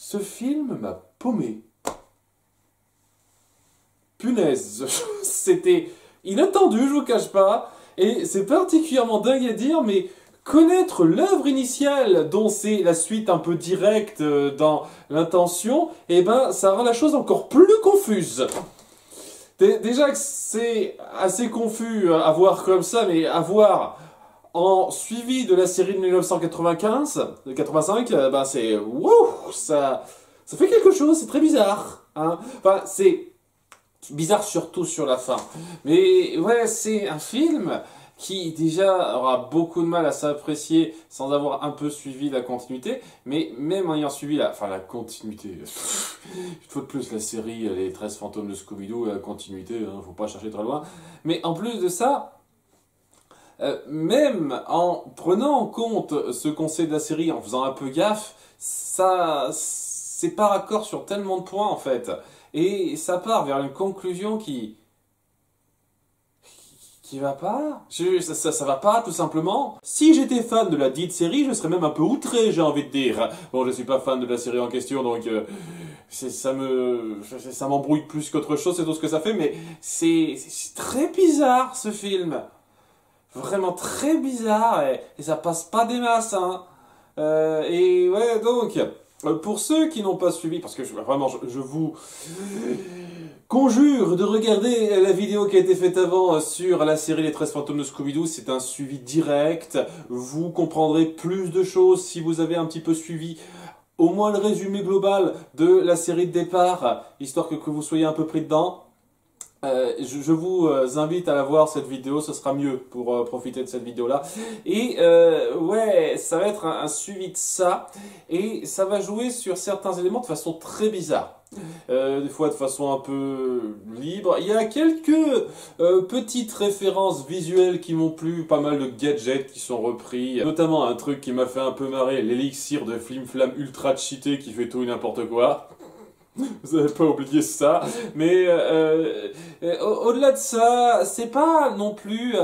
Ce film m'a paumé. Punaise, c'était inattendu, je vous cache pas, et c'est particulièrement dingue à dire, mais connaître l'œuvre initiale, dont c'est la suite un peu directe dans l'intention, eh ben, ça rend la chose encore plus confuse. Déjà que c'est assez confus à voir comme ça, mais à voir en suivi de la série de 1995, de 85, ben c'est... Wouh, ça fait quelque chose, c'est très bizarre. Hein. Enfin, c'est bizarre surtout sur la fin. Mais ouais, c'est un film qui déjà aura beaucoup de mal à s'apprécier sans avoir un peu suivi la continuité, mais même en ayant suivi la continuité, une fois de plus la série Les 13 fantômes de Scooby-Doo, la continuité, hein, faut pas chercher très loin, mais en plus de ça, même en prenant en compte ce qu'on sait de la série, en faisant un peu gaffe, ça, c'est pas raccord sur tellement de points en fait, et ça part vers une conclusion qui va pas. Ça va pas, tout simplement. Si j'étais fan de la dite série, je serais même un peu outré, j'ai envie de dire. Bon, je suis pas fan de la série en question, donc ça m'embrouille plus qu'autre chose, c'est tout ce que ça fait, mais c'est très bizarre, ce film. Vraiment très bizarre, et ça passe pas des masses, hein. Et ouais, donc... Pour ceux qui n'ont pas suivi, parce que vraiment je vous conjure de regarder la vidéo qui a été faite avant sur la série Les 13 fantômes de Scooby-Doo, c'est un suivi direct, vous comprendrez plus de choses si vous avez un petit peu suivi au moins le résumé global de la série de départ, histoire que vous soyez un peu pris dedans. Je vous invite à la voir cette vidéo, ce sera mieux pour profiter de cette vidéo là. Et ouais, ça va être un suivi de ça, et ça va jouer sur certains éléments de façon très bizarre. Des fois de façon un peu libre. Il y a quelques petites références visuelles qui m'ont plu, pas mal de gadgets qui sont repris, notamment un truc qui m'a fait un peu marrer, l'élixir de Flim Flam ultra cheaté qui fait tout et n'importe quoi. Vous n'avez pas oublié ça, mais au-delà de ça, c'est pas non plus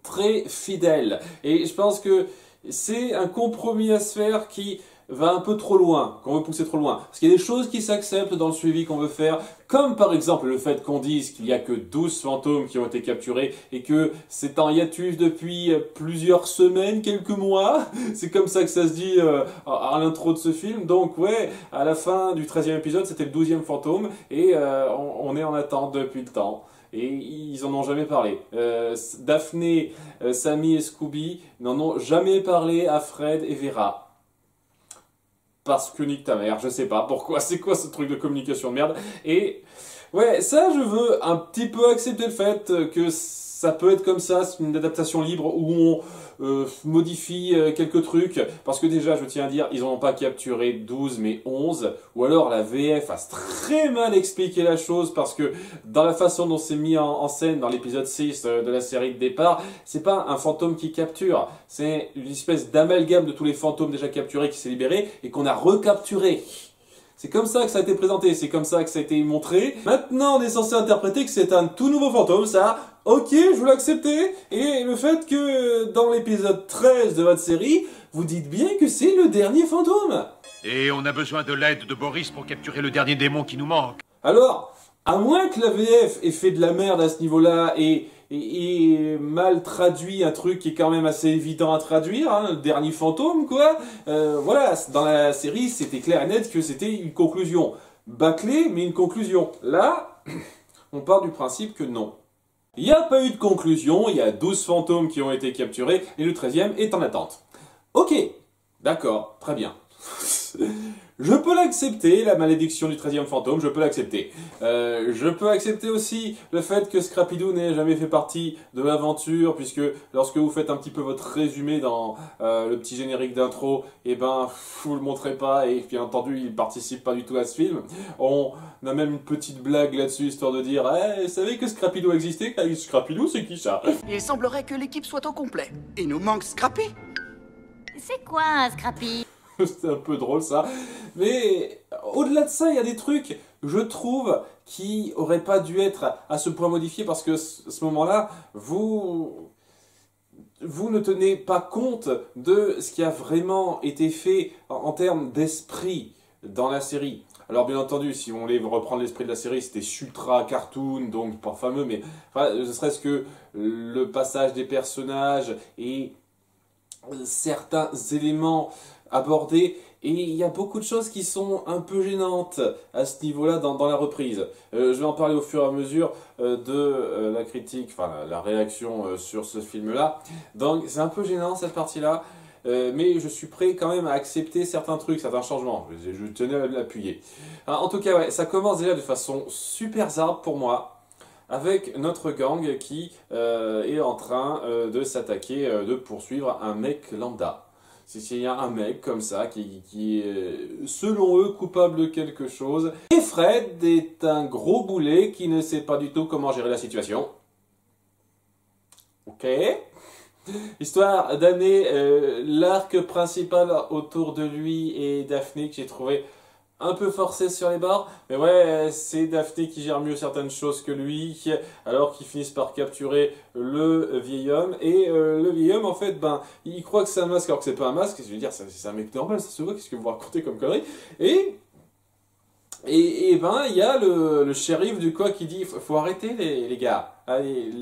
très fidèle. Et je pense que c'est un compromis à se faire qui va un peu trop loin, qu'on veut pousser trop loin. Parce qu'il y a des choses qui s'acceptent dans le suivi qu'on veut faire, comme par exemple le fait qu'on dise qu'il n'y a que 12 fantômes qui ont été capturés et que c'est en hiatus depuis plusieurs semaines, quelques mois. C'est comme ça que ça se dit à l'intro de ce film. Donc ouais, à la fin du 13e épisode, c'était le 12e fantôme et on est en attente depuis le temps. Et ils en ont jamais parlé. Daphné, Sammy et Scooby n'en ont jamais parlé à Fred et Vera. Parce que nique ta mère, je sais pas pourquoi, c'est quoi ce truc de communication de merde. Et ouais, ça je veux un petit peu accepter le fait que ça peut être comme ça, c'est une adaptation libre où on modifie quelques trucs. Parce que déjà, je tiens à dire, ils n'ont pas capturé 12 mais 11. Ou alors la VF a très mal expliqué la chose parce que dans la façon dont c'est mis en scène dans l'épisode 6 de la série de départ, c'est pas un fantôme qui capture, c'est une espèce d'amalgame de tous les fantômes déjà capturés qui s'est libéré et qu'on a recapturé. C'est comme ça que ça a été présenté, c'est comme ça que ça a été montré. Maintenant, on est censé interpréter que c'est un tout nouveau fantôme, ça. Ok, je vous l'accepter. Et le fait que dans l'épisode 13 de votre série, vous dites bien que c'est le dernier fantôme. Et on a besoin de l'aide de Boris pour capturer le dernier démon qui nous manque. Alors, à moins que la VF ait fait de la merde à ce niveau-là et mal traduit un truc qui est quand même assez évident à traduire, hein, le dernier fantôme, quoi. Voilà, dans la série, c'était clair et net que c'était une conclusion. Bâclée, mais une conclusion. Là, on part du principe que non. Il n'y a pas eu de conclusion, il y a 12 fantômes qui ont été capturés, et le 13e est en attente. Ok, d'accord, très bien. Je peux l'accepter, la malédiction du 13e fantôme, je peux l'accepter. Je peux accepter aussi le fait que Scrappy-Doo n'ait jamais fait partie de l'aventure, puisque lorsque vous faites un petit peu votre résumé dans le petit générique d'intro, eh ben, vous le montrez pas, et bien entendu, il participe pas du tout à ce film. On a même une petite blague là-dessus, histoire de dire « vous savez que Scrappy-Doo existait ?» Scrappy-Doo, c'est qui ça? Il semblerait que l'équipe soit au complet. Il nous manque Scrappy. C'est quoi un Scrappy? C'est un peu drôle ça. Mais au-delà de ça, il y a des trucs, je trouve, qui auraient pas dû être à ce point modifiés parce que à ce moment-là, vous ne tenez pas compte de ce qui a vraiment été fait en termes d'esprit. dans la série. Alors bien entendu, si on voulait reprendre l'esprit de la série, c'était ultra cartoon, donc pas fameux, mais enfin, ne serait-ce que le passage des personnages et certains éléments abordés. Et il y a beaucoup de choses qui sont un peu gênantes à ce niveau-là dans la reprise. Je vais en parler au fur et à mesure de la critique, enfin la réaction sur ce film-là. Donc c'est un peu gênant cette partie-là. Mais je suis prêt quand même à accepter certains trucs, certains changements. Je tenais à l'appuyer. En tout cas, ouais, ça commence déjà de façon super zarbe pour moi, avec notre gang qui est en train de s'attaquer, de poursuivre un mec lambda. S'il y a un mec comme ça qui est, selon eux, coupable de quelque chose. Et Fred est un gros boulet qui ne sait pas du tout comment gérer la situation. Ok. Histoire d'amener l'arc principal autour de lui et Daphné que j'ai trouvé un peu forcé sur les bords. Mais ouais, c'est Daphné qui gère mieux certaines choses que lui, alors qu'ils finissent par capturer le vieil homme. Et le vieil homme, en fait, ben, il croit que c'est un masque alors que c'est pas un masque. Je veux dire, c'est un mec normal, ça se voit, qu'est-ce que vous racontez comme connerie? Et ben, il y a le shérif du coin qui dit, faut arrêter les gars. Allez,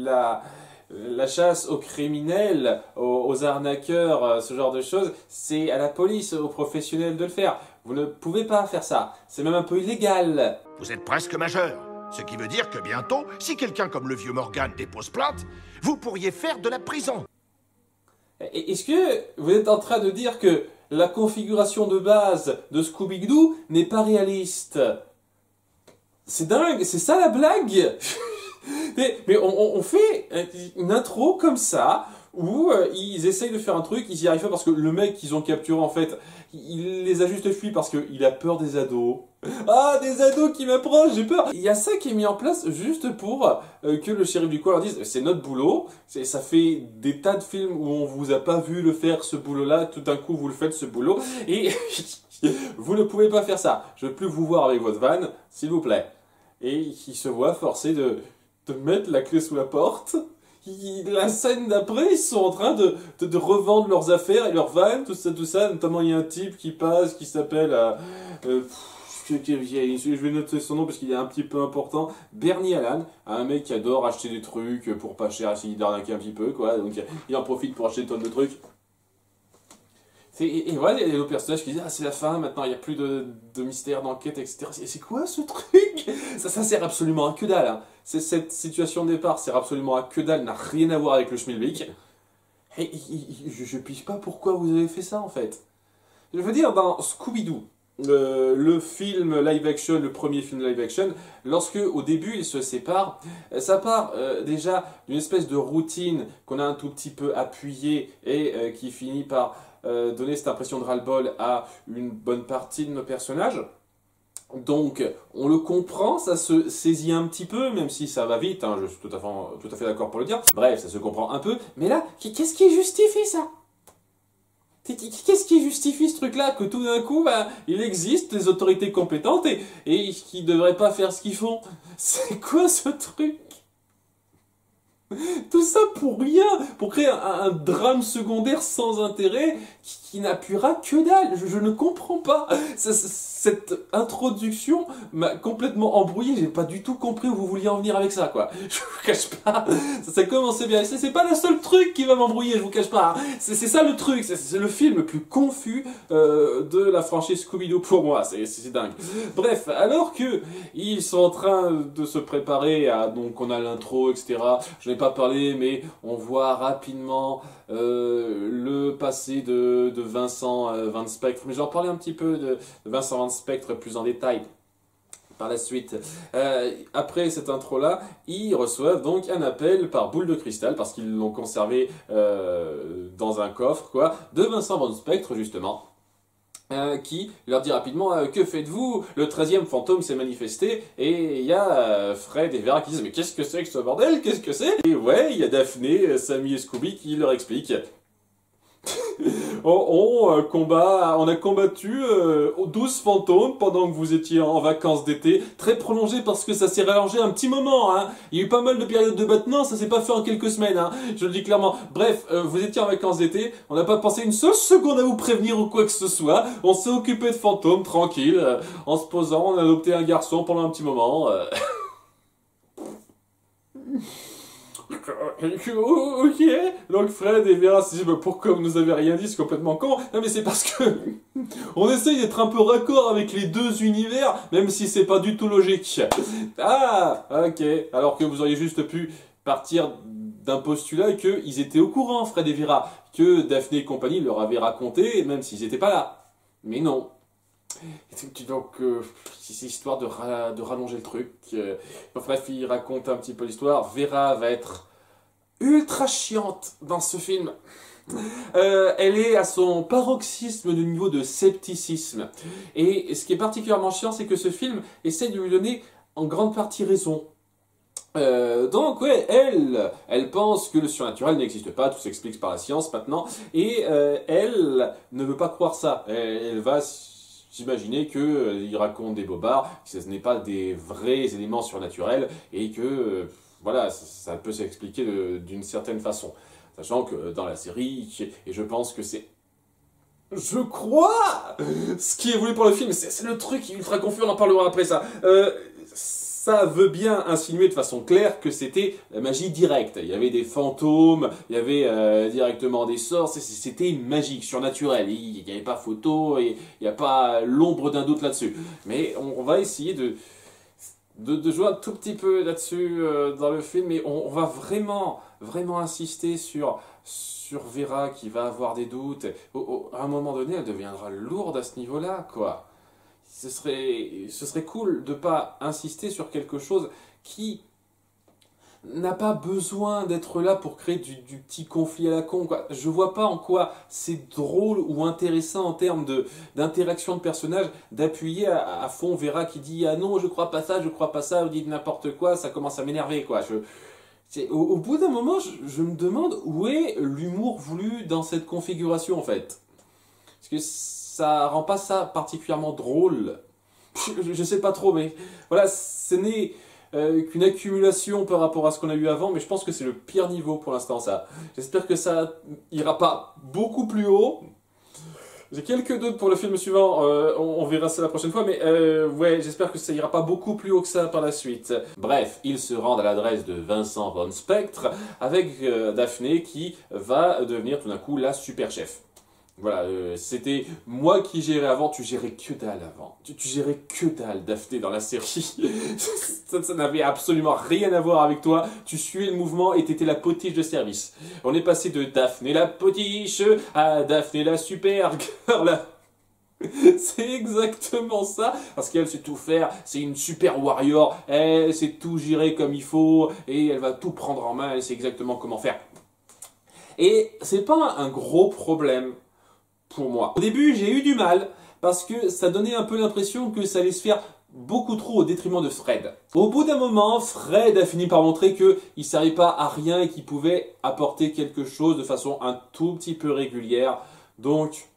la chasse aux criminels, aux arnaqueurs, ce genre de choses, c'est à la police, aux professionnels de le faire. Vous ne pouvez pas faire ça. C'est même un peu illégal. Vous êtes presque majeur. Ce qui veut dire que bientôt, si quelqu'un comme le vieux Morgan dépose plainte, vous pourriez faire de la prison. Est-ce que vous êtes en train de dire que la configuration de base de Scooby-Doo n'est pas réaliste? C'est dingue, c'est ça la blague? Mais on fait une intro comme ça, où ils essayent de faire un truc, ils y arrivent pas parce que le mec qu'ils ont capturé, en fait, il les a juste fui parce qu'il a peur des ados. Ah, des ados qui m'approchent, j'ai peur. Il y a ça qui est mis en place juste pour que le shérif du coin leur dise, c'est notre boulot, ça fait des tas de films où on vous a pas vu le faire, ce boulot-là, tout d'un coup vous le faites, ce boulot, et vous ne pouvez pas faire ça. Je veux plus vous voir avec votre van, s'il vous plaît. Et il se voit forcé de mettre la clé sous la porte. La scène d'après, ils sont en train de revendre leurs affaires et leurs vannes, tout ça. Notamment, il y a un type qui passe, qui s'appelle... je vais noter son nom parce qu'il est un petit peu important. Bernie Allen, un mec qui adore acheter des trucs pour pas cher, essayer d'arnaquer un petit peu, quoi. Donc, il en profite pour acheter une tonne de trucs. Et voilà, il y a le personnage qui dit « Ah, c'est la fin, maintenant il n'y a plus de mystère, d'enquête, etc. » C'est quoi ce truc? Ça sert absolument à que dalle. Hein. Cette situation de départ sert absolument à que dalle, n'a rien à voir avec le schmilblick. Et je pige pas pourquoi vous avez fait ça, en fait. Je veux dire, dans Scooby-Doo, le film live action, le premier film live action, lorsque au début ils se séparent, ça part déjà d'une espèce de routine qu'on a un tout petit peu appuyée et qui finit par donner cette impression de ras-le-bol à une bonne partie de nos personnages. Donc on le comprend, ça se saisit un petit peu, même si ça va vite, hein, je suis tout à fait d'accord pour le dire. Bref, ça se comprend un peu, mais là, qu'est-ce qui justifie ça? Qu'est-ce qui justifie ce truc-là? Que tout d'un coup, bah, il existe des autorités compétentes et qui ne devraient pas faire ce qu'ils font? C'est quoi ce truc? Tout ça pour rien, pour créer un drame secondaire sans intérêt qui n'appuiera que dalle. Je ne comprends pas. Cette introduction m'a complètement embrouillé. J'ai pas du tout compris où vous vouliez en venir avec ça, quoi. Je vous cache pas. Ça commençait bien. C'est pas le seul truc qui va m'embrouiller, je vous cache pas. C'est ça le truc. C'est le film le plus confus de la franchise Scooby-Doo pour moi. C'est dingue. Bref, alors que ils sont en train de se préparer à, donc on a l'intro, etc. Je n'ai pas parlé, mais on voit rapidement le passé de Vincent Van Spectre. Mais j'en parlais un petit peu de Vincent Van Spectre plus en détail par la suite. Après cette intro-là, ils reçoivent donc un appel par boule de cristal, parce qu'ils l'ont conservé dans un coffre, quoi, de Vincent Van Spectre, justement. Qui leur dit rapidement que faites-vous? Le 13e fantôme s'est manifesté et il y a Fred et Vera qui disent mais qu'est-ce que c'est que ce bordel? Qu'est-ce que c'est? Et ouais, il y a Daphné, Sammy et Scooby qui leur expliquent. On a combattu 12 fantômes pendant que vous étiez en vacances d'été, très prolongées parce que ça s'est rallongé un petit moment, hein. Il y a eu pas mal de périodes de battement, ça s'est pas fait en quelques semaines, hein. Je le dis clairement. Bref, vous étiez en vacances d'été, on n'a pas pensé une seule seconde à vous prévenir ou quoi que ce soit. On s'est occupé de fantômes, tranquille, en se posant, on a adopté un garçon pendant un petit moment. Ok, donc Fred et Vera se disent bah, pourquoi vous nous avez rien dit, c'est complètement con. Non mais c'est parce que on essaye d'être un peu raccord avec les deux univers, même si c'est pas du tout logique. Ah, ok, alors que vous auriez juste pu partir d'un postulat qu'ils étaient au courant, Fred et Vera, que Daphné et compagnie leur avaient raconté, même s'ils n'étaient pas là. Mais non. Donc, c'est histoire de rallonger le truc. Bref, il raconte un petit peu l'histoire. Vera va être ultra chiante dans ce film. Elle est à son paroxysme de niveau de scepticisme. Et ce qui est particulièrement chiant, c'est que ce film essaie de lui donner en grande partie raison. Donc ouais, elle pense que le surnaturel n'existe pas, tout s'explique par la science maintenant, et elle ne veut pas croire ça. Elle va s'imaginer qu'il raconte des bobards, que ce n'est pas des vrais éléments surnaturels, et que voilà, ça peut s'expliquer d'une certaine façon. Sachant que dans la série, et je pense que c'est... Je crois ce qui est voulu pour le film, c'est le truc qui est ultra confus, on en parlera après ça. Ça veut bien insinuer de façon claire que c'était la magie directe. Il y avait des fantômes, il y avait directement des sorts, c'était magique, surnaturel. Il n'y avait pas photo, il n'y a pas l'ombre d'un doute là-dessus. Mais on va essayer de jouer un tout petit peu là-dessus dans le film, mais on va vraiment insister sur Vera qui va avoir des doutes. À un moment donné, elle deviendra lourde à ce niveau-là, quoi. Ce serait cool de pas insister sur quelque chose qui n'a pas besoin d'être là pour créer du petit conflit à la con, quoi. Je vois pas en quoi c'est drôle ou intéressant en termes d'interaction de personnages d'appuyer à fond Vera qui dit « Ah non, je crois pas ça, vous dites n'importe quoi, ça commence à m'énerver, quoi. » Au bout d'un moment, je me demande où est l'humour voulu dans cette configuration, en fait. Parce que ça rend pas ça particulièrement drôle. Je sais pas trop, mais voilà, ce n'est qu'une accumulation par rapport à ce qu'on a eu avant, mais je pense que c'est le pire niveau pour l'instant, ça. J'espère que ça ira pas beaucoup plus haut. J'ai quelques doutes pour le film suivant, on verra ça la prochaine fois, mais ouais, j'espère que ça ira pas beaucoup plus haut que ça par la suite. Bref, ils se rendent à l'adresse de Vincent Von Spectre, avec Daphné qui va devenir tout d'un coup la super chef. Voilà, c'était moi qui gérais avant, tu gérais que dalle avant. Tu gérais que dalle, Daphné, dans la série. ça n'avait absolument rien à voir avec toi. Tu suivais le mouvement et t'étais la potiche de service. On est passé de Daphné la potiche à Daphné la super girl. C'est exactement ça, parce qu'elle sait tout faire, c'est une super warrior, elle sait tout gérer comme il faut, et elle va tout prendre en main, elle sait exactement comment faire. Et c'est pas un gros problème pour moi. Au début, j'ai eu du mal, parce que ça donnait un peu l'impression que ça allait se faire beaucoup trop au détriment de Fred. Au bout d'un moment, Fred a fini par montrer qu'il ne servait pas à rien et qu'il pouvait apporter quelque chose de façon un tout petit peu régulière. Donc,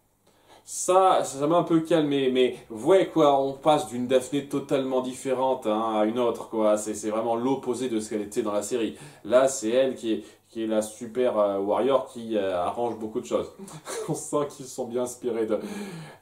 ça m'a un peu calmé, mais ouais quoi, on passe d'une Daphné totalement différente hein, à une autre quoi. C'est vraiment l'opposé de ce qu'elle était dans la série. Là, c'est elle qui est la super warrior qui arrange beaucoup de choses. On sent qu'ils sont bien inspirés de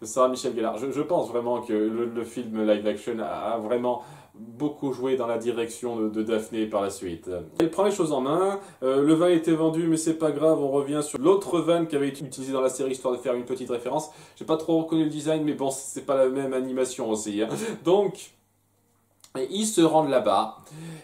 Sarah Michelle Gellar. Je pense vraiment que le film live action a vraiment beaucoup joué dans la direction de Daphné par la suite. Elle prend les choses en main, le van était vendu mais c'est pas grave, on revient sur l'autre van qui avait été utilisé dans la série histoire de faire une petite référence. J'ai pas trop reconnu le design mais bon c'est pas la même animation aussi. Hein. Donc ils se rendent là-bas,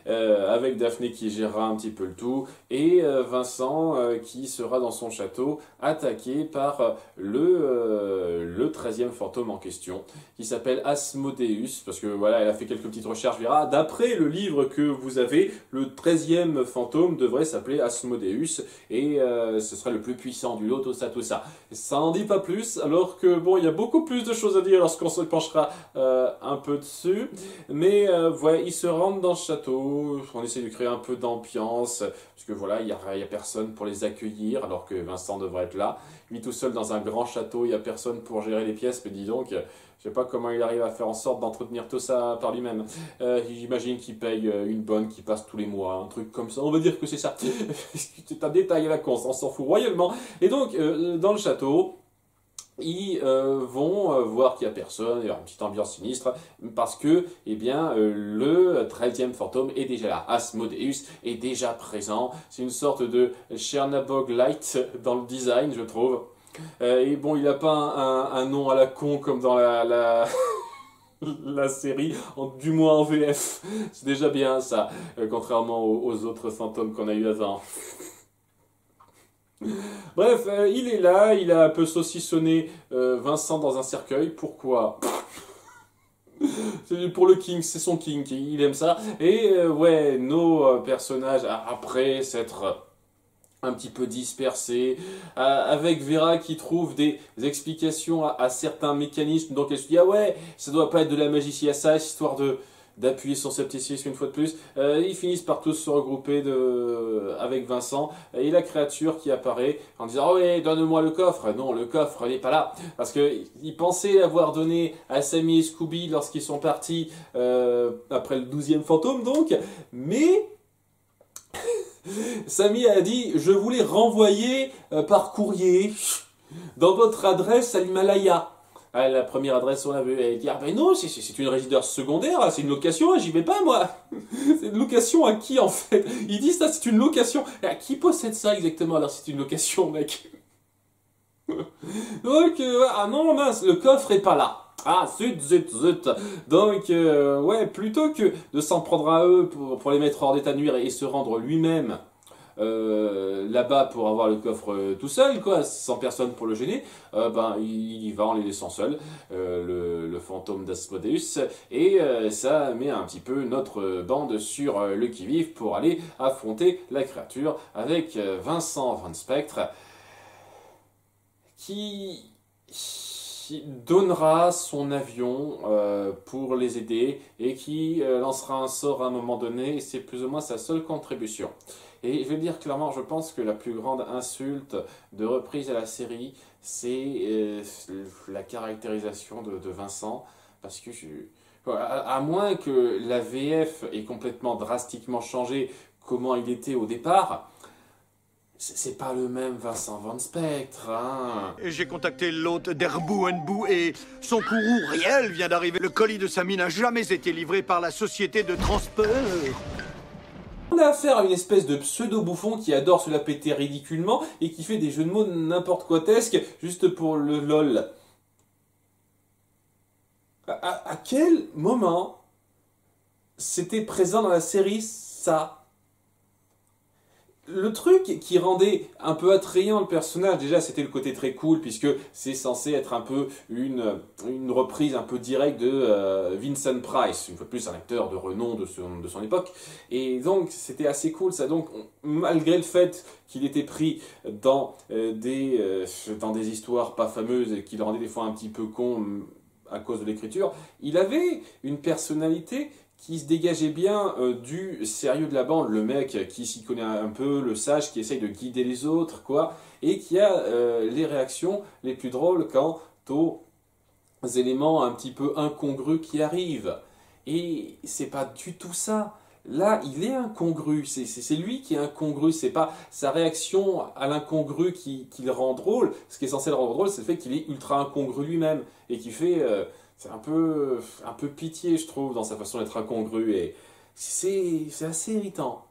avec Daphné qui gérera un petit peu le tout, et Vincent qui sera dans son château, attaqué par le 13e fantôme en question, qui s'appelle Asmodeus, parce que voilà, elle a fait quelques petites recherches, verra, d'après le livre que vous avez, le 13e fantôme devrait s'appeler Asmodeus, et ce sera le plus puissant du lot, tout ça, tout ça. Ça n'en dit pas plus, alors que bon, il y a beaucoup plus de choses à dire lorsqu'on se penchera un peu dessus, mais ouais, ils se rendent dans le château, on essaie de créer un peu d'ambiance, parce que voilà, il y a personne pour les accueillir, alors que Vincent devrait être là. Lui tout seul dans un grand château, il n'y a personne pour gérer les pièces, mais dis donc, je sais pas comment il arrive à faire en sorte d'entretenir tout ça par lui-même. J'imagine qu'il paye une bonne qui passe tous les mois, un truc comme ça, on va dire que c'est ça. C'est un détail à la con, on s'en fout royalement. Et donc, dans le château, ils vont voir qu'il n'y a personne, il y a une petite ambiance sinistre, parce que eh bien, le 13e fantôme est déjà là. Asmodeus est déjà présent. C'est une sorte de Chernabog Light dans le design, je trouve. Et bon, il n'a pas un nom à la con comme dans la série, du moins en VF. C'est déjà bien ça, contrairement aux autres fantômes qu'on a eu avant. Bref, il est là, il a un peu saucissonné Vincent dans un cercueil. Pourquoi? C'est pour le King, c'est son King, il aime ça. Et ouais, nos personnages, après s'être un petit peu dispersés, avec Vera qui trouve des explications à certains mécanismes. Donc elle se dit, ah ouais, ça doit pas être de la magie s'il y a ça, histoire d'appuyer son scepticisme une fois de plus. Ils finissent par tous se regrouper avec Vincent et la créature qui apparaît en disant « Oh ouais, donne-moi le coffre !» Non, le coffre n'est pas là. Parce qu'ils pensaient l'avoir donné à Sammy et Scooby lorsqu'ils sont partis après le 12e fantôme donc. Mais Sammy a dit « Je voulais renvoyer par courrier dans votre adresse à l'Himalaya. » Ah, la première adresse, on l'a vu. Elle dit, ah ben non, c'est une résidence secondaire, c'est une location, j'y vais pas moi. C'est une location à qui en fait? Il dit ça, c'est une location. Et à qui possède ça exactement? Alors c'est une location, mec. Donc, ah non, mince, le coffre est pas là. Ah, zut, zut, zut. Donc, ouais, plutôt que de s'en prendre à eux pour les mettre hors d'état de nuire et se rendre lui-même là-bas pour avoir le coffre tout seul, quoi, sans personne pour le gêner, ben il y va en les laissant seuls, le fantôme d'Asmodeus, et ça met un petit peu notre bande sur le qui-vive pour aller affronter la créature avec Vincent Van Spectre qui donnera son avion pour les aider et qui lancera un sort à un moment donné, et c'est plus ou moins sa seule contribution. Et je vais le dire clairement, je pense que la plus grande insulte de reprise à la série, c'est la caractérisation de Vincent, parce que à moins que la VF ait complètement drastiquement changé comment il était au départ, c'est pas le même Vincent Van Spectre, hein. J'ai contacté l'hôte d'Herbou Nbou et son courroux réel vient d'arriver. Le colis de Sammy n'a jamais été livré par la société de transport. On a affaire à une espèce de pseudo-bouffon qui adore se la péter ridiculement et qui fait des jeux de mots n'importe quoi-tesques juste pour le lol. À quel moment c'était présent dans la série, ça? Le truc qui rendait un peu attrayant le personnage, déjà c'était le côté très cool puisque c'est censé être un peu une reprise un peu directe de Vincent Price, une fois de plus un acteur de renom de son époque, et donc c'était assez cool ça. Donc malgré le fait qu'il était pris dans des histoires pas fameuses et qui le rendaient des fois un petit peu con à cause de l'écriture, il avait une personnalité qui se dégageait bien du sérieux de la bande, le mec qui s'y connaît un peu, le sage qui essaye de guider les autres, quoi, et qui a les réactions les plus drôles quant aux éléments un petit peu incongrus qui arrivent. Et c'est pas du tout ça. Là, il est incongru, c'est lui qui est incongru, c'est pas sa réaction à l'incongru qui le rend drôle. Ce qui est censé le rendre drôle, c'est le fait qu'il est ultra incongru lui-même, et qui fait... c'est un peu pitié, je trouve, dans sa façon d'être incongru, et c'est assez irritant.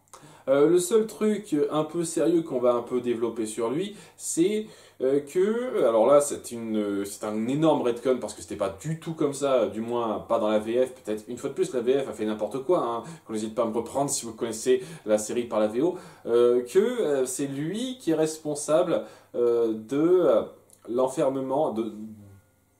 Le seul truc un peu sérieux qu'on va un peu développer sur lui, c'est que, alors là, c'est un énorme retcon, parce que c'était pas du tout comme ça, du moins pas dans la VF, peut-être une fois de plus, la VF a fait n'importe quoi, hein, qu'on n'hésite pas à me reprendre si vous connaissez la série par la VO, que c'est lui qui est responsable de l'enfermement,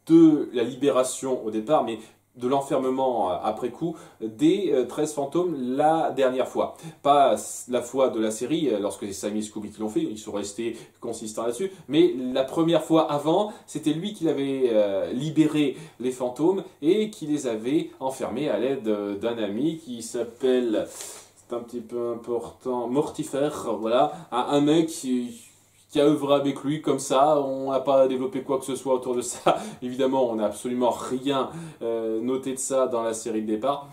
de la libération au départ, mais de l'enfermement après coup des 13 fantômes la dernière fois. Pas la fois de la série, lorsque c'est Sammy et Scooby qui l'ont fait, ils sont restés consistants là-dessus, mais la première fois avant, c'était lui qui avait libéré les fantômes et qui les avait enfermés à l'aide d'un ami qui s'appelle, c'est un petit peu important, Mortifère, voilà, un mec qui a œuvré avec lui comme ça, on n'a pas développé quoi que ce soit autour de ça, évidemment on n'a absolument rien noté de ça dans la série de départ,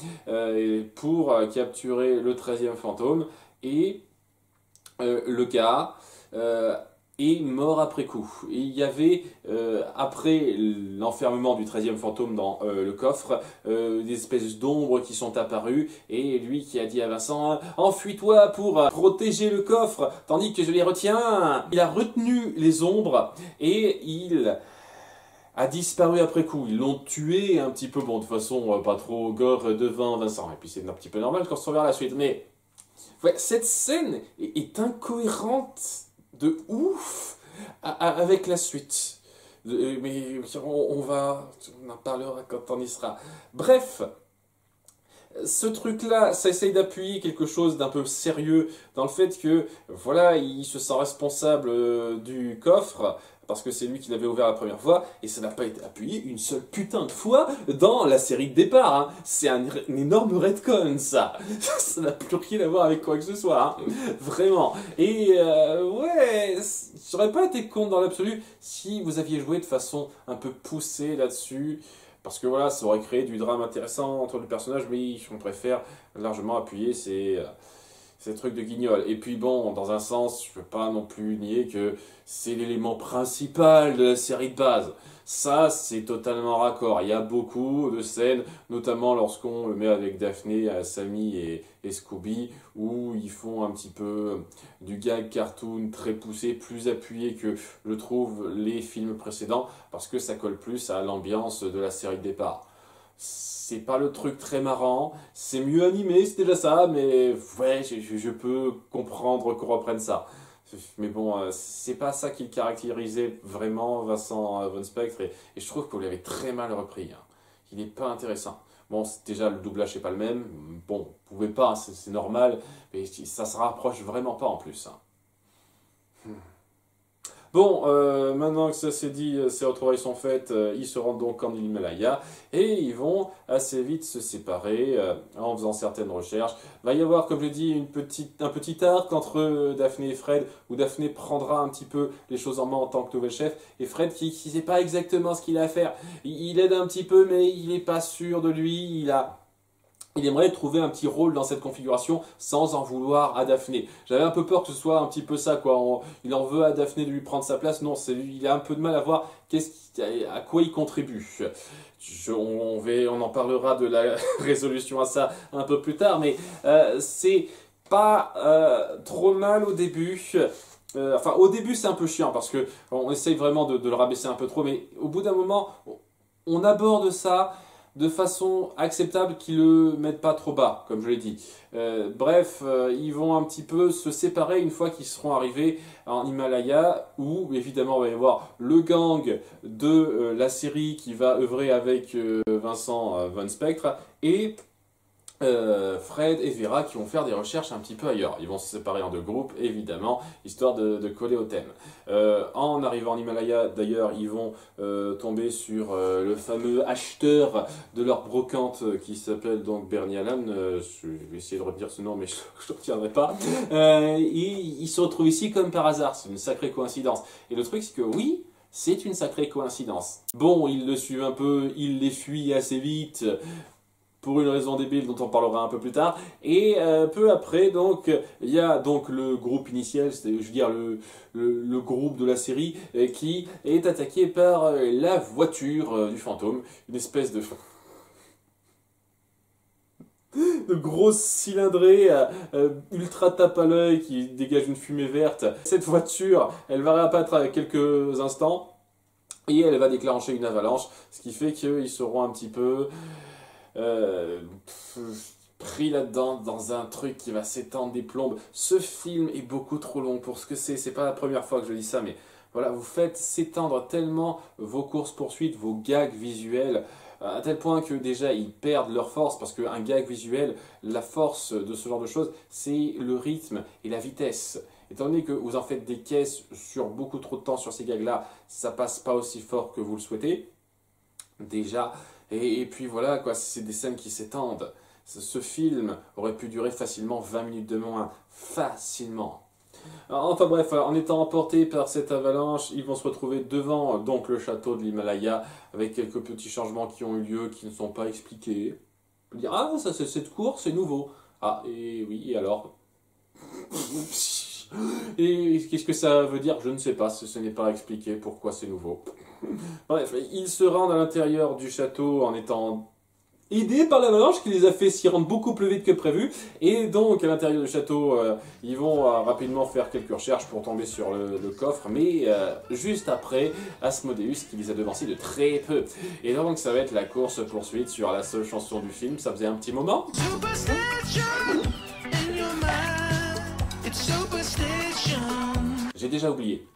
pour capturer le 13e fantôme, et le gars est mort après coup. Et il y avait, après l'enfermement du 13e fantôme dans le coffre, des espèces d'ombres qui sont apparues, et lui qui a dit à Vincent « Enfuis-toi pour protéger le coffre, tandis que je les retiens !» Il a retenu les ombres, et il a disparu après coup. Ils l'ont tué un petit peu, bon de façon pas trop gore devant Vincent, et puis c'est un petit peu normal quand on se reverra la suite, mais ouais, cette scène est incohérente de ouf avec la suite. Mais on en parlera quand on y sera. Bref, ce truc-là, ça essaye d'appuyer quelque chose d'un peu sérieux dans le fait que, voilà, il se sent responsable du coffre, parce que c'est lui qui l'avait ouvert la première fois, et ça n'a pas été appuyé une seule putain de fois dans la série de départ. Hein. C'est un énorme retcon, ça. Ça n'a plus rien à voir avec quoi que ce soit. Hein. Vraiment. Et ouais, j'aurais pas été con dans l'absolu si vous aviez joué de façon un peu poussée là-dessus. Parce que voilà, ça aurait créé du drame intéressant entre les personnages, mais on préfère largement appuyer ces trucs de guignol. Et puis bon, dans un sens, je ne peux pas non plus nier que c'est l'élément principal de la série de base. Ça, c'est totalement raccord. Il y a beaucoup de scènes, notamment lorsqu'on le met avec Daphné, Sammy et Scooby, où ils font un petit peu du gag cartoon très poussé, plus appuyé que je trouve les films précédents, parce que ça colle plus à l'ambiance de la série de départ. C'est pas le truc très marrant, c'est mieux animé, c'est déjà ça, mais ouais, je peux comprendre qu'on reprenne ça. Mais bon, c'est pas ça qui le caractérisait vraiment, Vincent Von Spectre, et je trouve que vous l'avez très mal repris. Hein. Il n'est pas intéressant. Bon, déjà, le doublage n'est pas le même. Bon, vous pouvez pas, c'est normal, mais ça se rapproche vraiment pas en plus. Hein. Bon, maintenant que ça c'est dit, ces retrouvailles sont faites, ils se rendent donc en Himalaya et ils vont assez vite se séparer en faisant certaines recherches. Va y avoir, comme je dis, un petit arc entre Daphné et Fred où Daphné prendra un petit peu les choses en main en tant que nouvel chef et Fred qui ne sait pas exactement ce qu'il a à faire. Il aide un petit peu mais il n'est pas sûr de lui, il aimerait trouver un petit rôle dans cette configuration sans en vouloir à Daphné. J'avais un peu peur que ce soit un petit peu ça, quoi. Il en veut à Daphné de lui prendre sa place. Non, il a un peu de mal à voir à quoi il contribue. On en parlera de la résolution à ça un peu plus tard, mais c'est pas trop mal au début. Enfin, au début, c'est un peu chiant parce que on essaye vraiment de le rabaisser un peu trop, mais au bout d'un moment, on aborde ça de façon acceptable qu'ils le mettent pas trop bas, comme je l'ai dit. Bref, ils vont un petit peu se séparer une fois qu'ils seront arrivés en Himalaya, où évidemment il va y avoir le gang de la série qui va œuvrer avec Vincent Von Spectre, et Fred et Vera qui vont faire des recherches un petit peu ailleurs. Ils vont se séparer en deux groupes, évidemment, histoire de coller au thème. En arrivant en Himalaya, d'ailleurs, ils vont tomber sur le fameux acheteur de leur brocante qui s'appelle donc Bernie Allen. Je vais essayer de retenir ce nom, mais je ne le retiendrai pas. Et ils se retrouvent ici comme par hasard. C'est une sacrée coïncidence. Et le truc, c'est que oui, c'est une sacrée coïncidence. Bon, ils le suivent un peu, ils les fuient assez vite, pour une raison débile dont on parlera un peu plus tard. Et peu après, donc, il y a donc le groupe initial, je veux dire le groupe de la série, qui est attaqué par la voiture du fantôme, une espèce de grosse cylindrée ultra tape à l'œil qui dégage une fumée verte. Cette voiture, elle va réapparaître avec quelques instants et elle va déclencher une avalanche, ce qui fait qu'ils seront un petit peu pris là-dedans, dans un truc qui va s'étendre des plombes. Ce film est beaucoup trop long pour ce que c'est pas la première fois que je dis ça, mais voilà, vous faites s'étendre tellement vos courses-poursuites, vos gags visuels, à tel point que déjà ils perdent leur force, parce qu'un gag visuel, la force de ce genre de choses, c'est le rythme et la vitesse. Étant donné que vous en faites des caisses sur beaucoup trop de temps sur ces gags-là, ça passe pas aussi fort que vous le souhaitez, déjà. Et puis voilà, quoi, c'est des scènes qui s'étendent. Ce film aurait pu durer facilement 20 minutes de moins. Facilement. Enfin bref, en étant emportés par cette avalanche, ils vont se retrouver devant donc le château de l'Himalaya, avec quelques petits changements qui ont eu lieu, qui ne sont pas expliqués. On peut dire, ah, ça, cette course, c'est nouveau. Ah, et oui, et alors? Et qu'est-ce que ça veut dire? Je ne sais pas, ce n'est pas expliqué pourquoi c'est nouveau. Bref, ils se rendent à l'intérieur du château en étant aidés par l'avalanche qui les a fait s'y rendre beaucoup plus vite que prévu. Et donc, à l'intérieur du château, ils vont rapidement faire quelques recherches pour tomber sur le coffre. Mais juste après, Asmodeus qui les a devancés de très peu. Et donc, ça va être la course-poursuite sur la seule chanson du film. Ça faisait un petit moment. J'ai déjà oublié.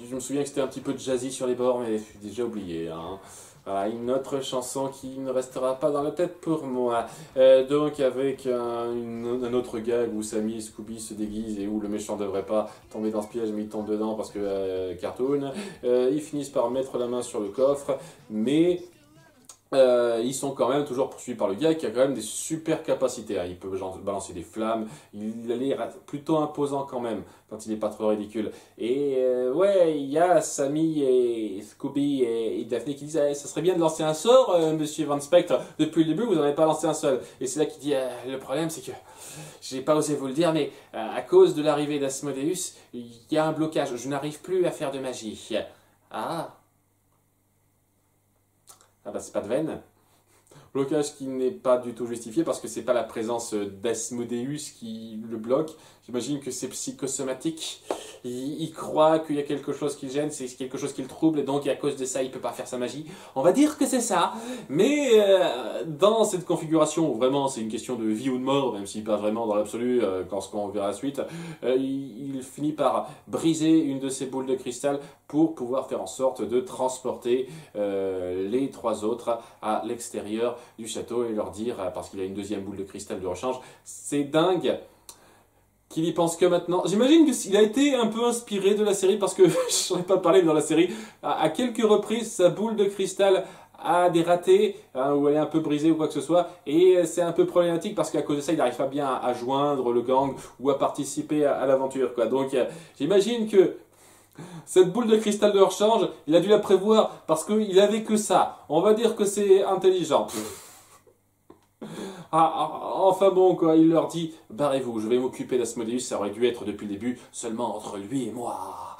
Je me souviens que c'était un petit peu de jazzy sur les bords, mais j'ai déjà oublié. Hein. Voilà, une autre chanson qui ne restera pas dans la tête pour moi. Donc avec un autre gag où Sammy et Scooby se déguisent et où le méchant ne devrait pas tomber dans ce piège, mais il tombe dedans parce que cartoon. Ils finissent par mettre la main sur le coffre, mais ils sont quand même toujours poursuivis par le gars qui a quand même des super capacités. Hein. Il peut balancer des flammes, il a l'air plutôt imposant quand même, quand il n'est pas trop ridicule. Et ouais, il y a Sammy et Scooby et Daphné qui disent ça serait bien de lancer un sort, monsieur Van Spectre. Depuis le début, vous n'en avez pas lancé un seul. Et c'est là qu'il dit le problème, c'est que j'ai pas osé vous le dire, mais à cause de l'arrivée d'Asmodeus, il y a un blocage. Je n'arrive plus à faire de magie. Ah. Ah bah c'est pas de veine. Blocage qui n'est pas du tout justifié parce que c'est pas la présence d'Asmodeus qui le bloque. J'imagine que c'est psychosomatique. Il croit qu'il y a quelque chose qui le gêne, c'est quelque chose qui le trouble et donc à cause de ça il peut pas faire sa magie. On va dire que c'est ça. Mais dans cette configuration où vraiment c'est une question de vie ou de mort, même s'il pas vraiment dans l'absolu, quand on verra la suite, il finit par briser une de ses boules de cristal pour pouvoir faire en sorte de transporter les trois autres à l'extérieur du château et leur dire, parce qu'il a une deuxième boule de cristal de rechange, c'est dingue qu'il y pense que maintenant. J'imagine qu'il a été un peu inspiré de la série parce que, je n'en ai pas parlé dans la série, à quelques reprises sa boule de cristal a des ratés, hein, ou elle est un peu brisée ou quoi que ce soit, et c'est un peu problématique parce qu'à cause de ça il n'arrive pas bien à joindre le gang ou à participer à l'aventure, quoi. Donc j'imagine que cette boule de cristal de rechange, il a dû la prévoir parce qu'il avait que ça. On va dire que c'est intelligent. Enfin bon, quoi, il leur dit « Barrez-vous, je vais m'occuper d'Asmodeus, ça aurait dû être depuis le début, seulement entre lui et moi. »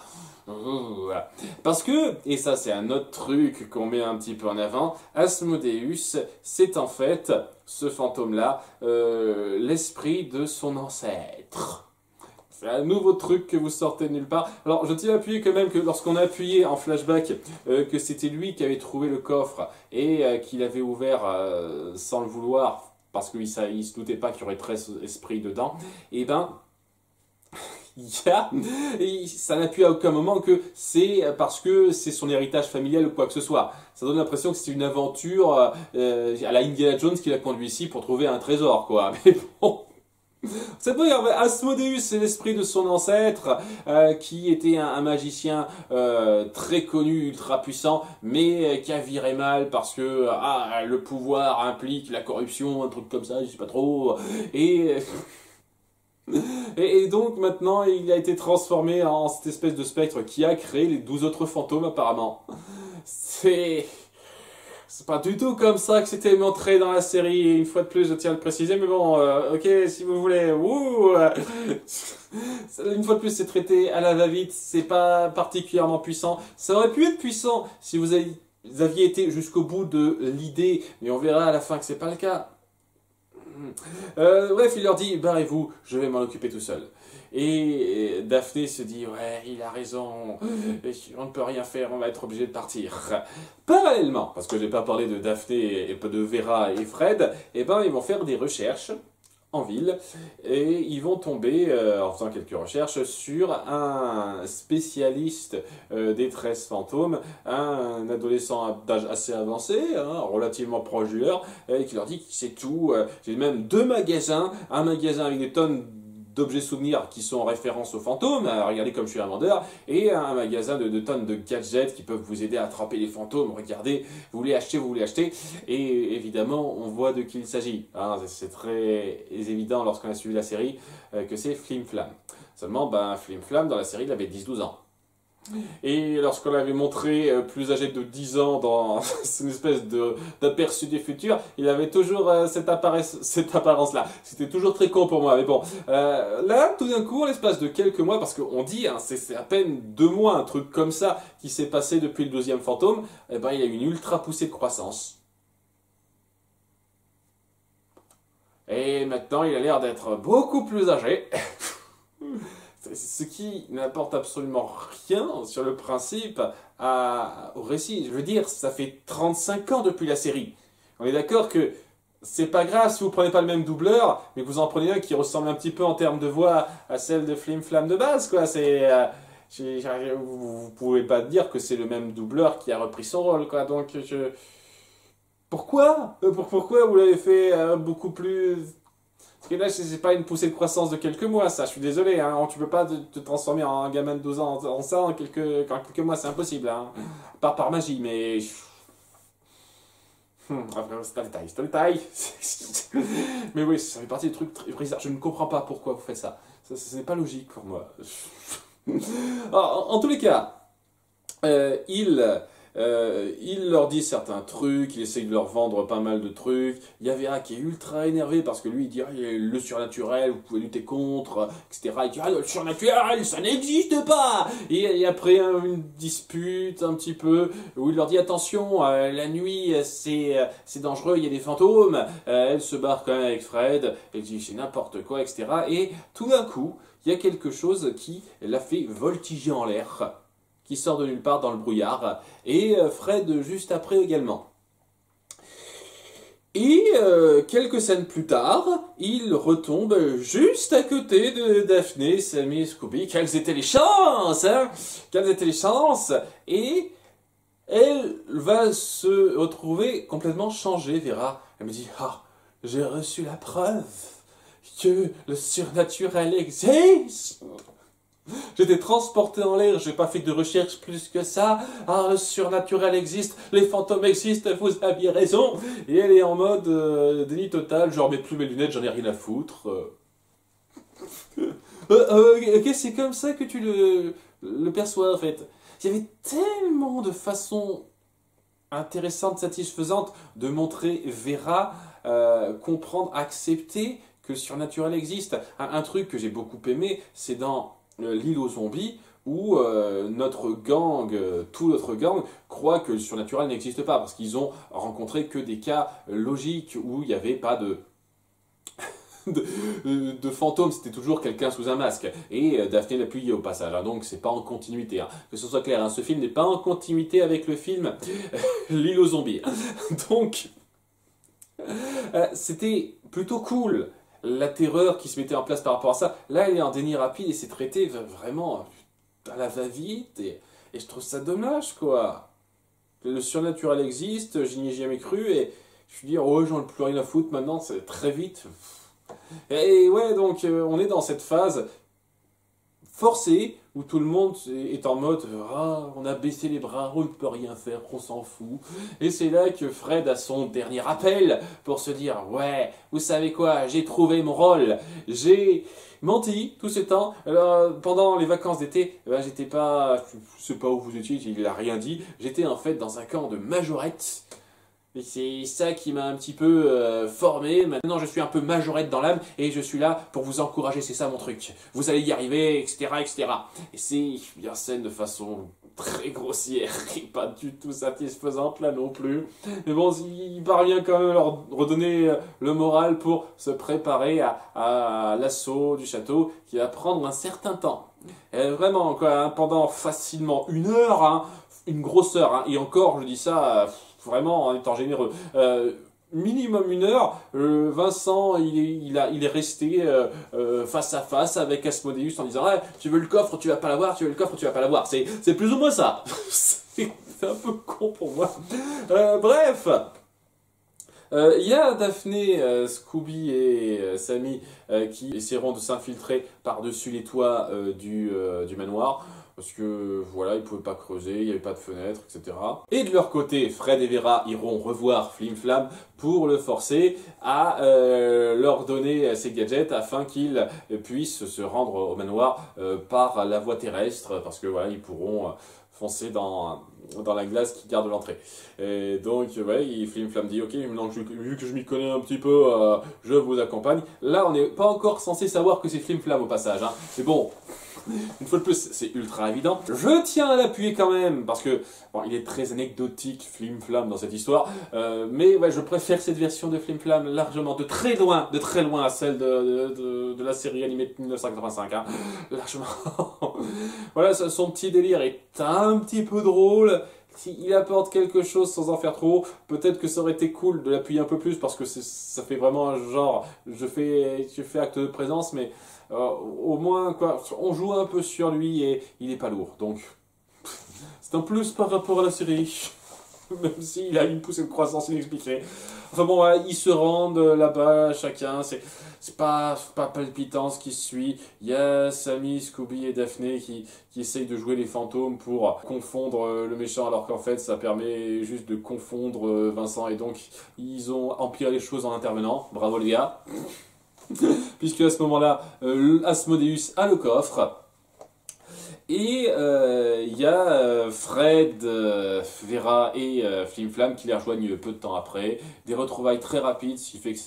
Voilà. Parce que, et ça c'est un autre truc qu'on met un petit peu en avant, Asmodeus, c'est en fait, ce fantôme-là, l'esprit de son ancêtre. C'est un nouveau truc que vous sortez de nulle part. Alors, je tiens à appuyer quand même que lorsqu'on a appuyé en flashback que c'était lui qui avait trouvé le coffre et qu'il avait ouvert sans le vouloir, parce qu'il ne se doutait pas qu'il y aurait 13 esprits dedans, et ben, ça n'appuie à aucun moment que c'est parce que c'est son héritage familial ou quoi que ce soit. Ça donne l'impression que c'est une aventure à la Indiana Jones qui l'a conduit ici pour trouver un trésor, quoi. Mais bon... C'est pas grave, Asmodeus, c'est l'esprit de son ancêtre qui était un magicien très connu, ultra puissant, mais qui a viré mal parce que le pouvoir implique la corruption, un truc comme ça, je sais pas trop. Et donc maintenant, il a été transformé en cette espèce de spectre qui a créé les 12 autres fantômes apparemment. C'est pas du tout comme ça que c'était montré dans la série, et une fois de plus je tiens à le préciser, mais bon, ok, si vous voulez, une fois de plus c'est traité à la va-vite, c'est pas particulièrement puissant, ça aurait pu être puissant si vous aviez été jusqu'au bout de l'idée, mais on verra à la fin que c'est pas le cas. Bref, il leur dit, barrez-vous, je vais m'en occuper tout seul. Et Daphné se dit, ouais, il a raison, on ne peut rien faire, on va être obligé de partir. Parallèlement, parce que je n'ai pas parlé de Daphné et de Vera et Fred, eh ben, ils vont faire des recherches en ville et ils vont tomber, en faisant quelques recherches, sur un spécialiste des 13 fantômes, un adolescent d'âge assez avancé, hein, relativement proche du leur, qui leur dit qu'il sait tout. J'ai même 2 magasins, un magasin avec des tonnes d'objets souvenirs qui sont en référence aux fantômes, regardez comme je suis un vendeur, et un magasin de tonnes de gadgets qui peuvent vous aider à attraper les fantômes, regardez, vous voulez acheter, et évidemment on voit de qui il s'agit, hein, c'est très évident lorsqu'on a suivi la série que c'est Flim Flam. Seulement, Flim Flam dans la série il avait 10-12 ans. Et lorsqu'on l'avait montré plus âgé de 10 ans dans une espèce d'aperçu du futur, il avait toujours cette apparence-là. C'était toujours très con pour moi, mais bon. Là, tout d'un coup, en l'espace de quelques mois, parce qu'on dit, hein, c'est à peine 2 mois, un truc comme ça, qui s'est passé depuis le 12e fantôme, il y a une ultra poussée de croissance. Et maintenant, il a l'air d'être beaucoup plus âgé. Ce qui n'apporte absolument rien sur le principe au récit. Je veux dire, ça fait 35 ans depuis la série. On est d'accord que c'est pas grave si vous prenez pas le même doubleur, mais que vous en prenez un qui ressemble un petit peu en termes de voix à celle de Flim Flam de base, quoi. Vous pouvez pas dire que c'est le même doubleur qui a repris son rôle, quoi. Donc, pourquoi vous l'avez fait beaucoup plus... Parce que là, c'est pas une poussée de croissance de quelques mois, ça, je suis désolé, hein. Tu peux pas te transformer en gamin de 12 ans en ça en quelques mois, c'est impossible, hein. Pas par magie, mais... Après, c'est un détail. Mais oui, ça fait partie des trucs très bizarres. Je ne comprends pas pourquoi vous faites ça. Ce n'est pas logique pour moi. En tous les cas, il leur dit certains trucs, il essaye de leur vendre pas mal de trucs. Il y a Vera qui est ultra énervé parce que lui il dit le surnaturel, vous pouvez lutter contre, etc. Il dit le surnaturel, ça n'existe pas. Et après une dispute un petit peu où il leur dit attention, la nuit c'est dangereux, il y a des fantômes. Elle se barre quand même avec Fred, elle dit c'est n'importe quoi, etc. Et tout d'un coup, il y a quelque chose qui l'a fait voltiger en l'air, qui sort de nulle part dans le brouillard, et Fred juste après également. Et quelques scènes plus tard, il retombe juste à côté de Daphné, Sammy et Scooby. Quelles étaient les chances, hein? Quelles étaient les chances? Et elle va se retrouver complètement changée, Vera. Elle me dit j'ai reçu la preuve que le surnaturel existe. J'étais transporté en l'air, j'ai pas fait de recherche plus que ça. Le surnaturel existe, les fantômes existent, vous aviez raison. Et elle est en mode déni total, genre, mets plus mes lunettes, j'en ai rien à foutre. Ok, c'est comme ça que tu le perçois, en fait. Il y avait tellement de façons intéressantes, satisfaisantes de montrer Vera, comprendre, accepter que le surnaturel existe. Un truc que j'ai beaucoup aimé, c'est dans l'île aux zombies, où tout notre gang croit que le surnaturel n'existe pas, parce qu'ils ont rencontré que des cas logiques où il n'y avait pas de fantômes, c'était toujours quelqu'un sous un masque. Et Daphné l'appuie au passage, hein, donc c'est pas en continuité. Hein. Que ce soit clair, hein, ce film n'est pas en continuité avec le film L'île aux zombies. Donc, c'était plutôt cool. La terreur qui se mettait en place par rapport à ça, là elle est en déni rapide et c'est traité vraiment à la va-vite et je trouve ça dommage, quoi. Le surnaturel existe, je n'y ai jamais cru et je me dis j'en ai plus rien à foutre maintenant, c'est très vite. Et ouais, donc on est dans cette phase forcée où tout le monde est en mode on a baissé les bras, on ne peut rien faire, on s'en fout. Et c'est là que Fred a son dernier appel pour se dire ouais, vous savez quoi, j'ai trouvé mon rôle, j'ai menti tout ce temps. Alors, pendant les vacances d'été, j'étais pas, je sais pas où vous étiez, il a rien dit, j'étais en fait dans un camp de majorettes. Et c'est ça qui m'a un petit peu formé. Maintenant, je suis un peu majorette dans l'âme et je suis là pour vous encourager. C'est ça mon truc. Vous allez y arriver, etc., etc. Et c'est bien scène de façon très grossière et pas du tout satisfaisante là non plus. Mais bon, il parvient quand même à leur redonner le moral pour se préparer à l'assaut du château qui va prendre un certain temps. Et vraiment, quoi, hein, pendant facilement 1 heure, hein, une grosse heure. Hein, et encore, je dis ça... vraiment en étant généreux. minimum 1 heure, Vincent il est resté face à face avec Asmodeus en disant hey, tu veux le coffre, tu vas pas l'avoir, tu veux le coffre, tu vas pas l'avoir. C'est plus ou moins ça. C'est un peu con pour moi. Bref. Il y a Daphné, Scooby et Sammy qui essaieront de s'infiltrer par-dessus les toits du manoir. Parce que voilà, ils pouvaient pas creuser, il n'y avait pas de fenêtre, etc. Et de leur côté, Fred et Vera iront revoir Flim Flam pour le forcer à leur donner ses gadgets afin qu'ils puissent se rendre au manoir par la voie terrestre. Parce que voilà, ils pourront foncer dans la glace qui garde l'entrée. Et donc, ouais, Flim Flam dit, ok, maintenant vu que je m'y connais un petit peu, je vous accompagne. Là, on n'est pas encore censé savoir que c'est Flim Flam au passage, hein. Mais bon, une fois de plus, c'est ultra évident. Je tiens à l'appuyer quand même, parce que, bon, il est très anecdotique, Flim Flam, dans cette histoire. Mais ouais, je préfère cette version de Flim Flam largement, de très loin à celle de la série animée de 1985, hein. Largement. Voilà, son petit délire est un petit peu drôle. S'il apporte quelque chose sans en faire trop, peut-être que ça aurait été cool de l'appuyer un peu plus, parce que ça fait vraiment un genre, je fais acte de présence, mais au moins, quoi, on joue un peu sur lui et il est pas lourd. Donc, c'est un plus par rapport à la série. Même s'il a une poussée de croissance inexpliquée. Enfin bon, ouais, ils se rendent là-bas, chacun, c'est pas palpitant ce qui se suit. Il y a Sammy, Scooby et Daphné qui essayent de jouer les fantômes pour confondre le méchant, alors qu'en fait ça permet juste de confondre Vincent, et donc ils ont empiré les choses en intervenant. Bravo les gars. Puisque à ce moment-là, Asmodeus a le coffre. Et il y a Fred, Vera et Flim Flam qui les rejoignent peu de temps après. Des retrouvailles très rapides, ce qui fait que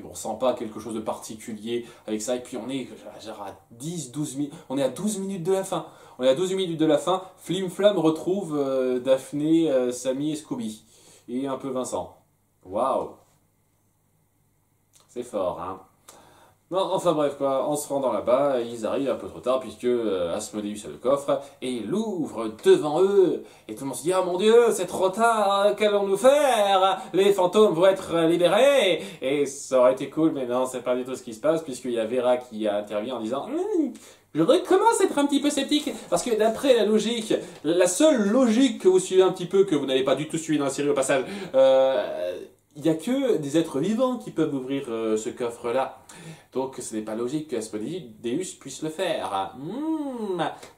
on ressent pas quelque chose de particulier avec ça. Et puis on est genre à 10-12 minutes, on est à 12 minutes de la fin. On est à 12 minutes de la fin. Flim Flam retrouve Daphné, Sammy et Scooby. Et un peu Vincent. Waouh! C'est fort, hein? Non, enfin bref, quoi, en se rendant là-bas, ils arrivent un peu trop tard puisque Asmodeus a le coffre et l'ouvre devant eux. Et tout le monde se dit, oh mon Dieu, c'est trop tard, qu'allons-nous faire? Les fantômes vont être libérés. Et ça aurait été cool, mais non, c'est pas du tout ce qui se passe, puisqu'il y a Vera qui a intervenu en disant, je recommence à être un petit peu sceptique, parce que d'après la logique, la seule logique que vous suivez un petit peu, que vous n'avez pas du tout suivi dans la série au passage, il n'y a que des êtres vivants qui peuvent ouvrir ce coffre-là. Donc ce n'est pas logique que Asmodeus puisse le faire.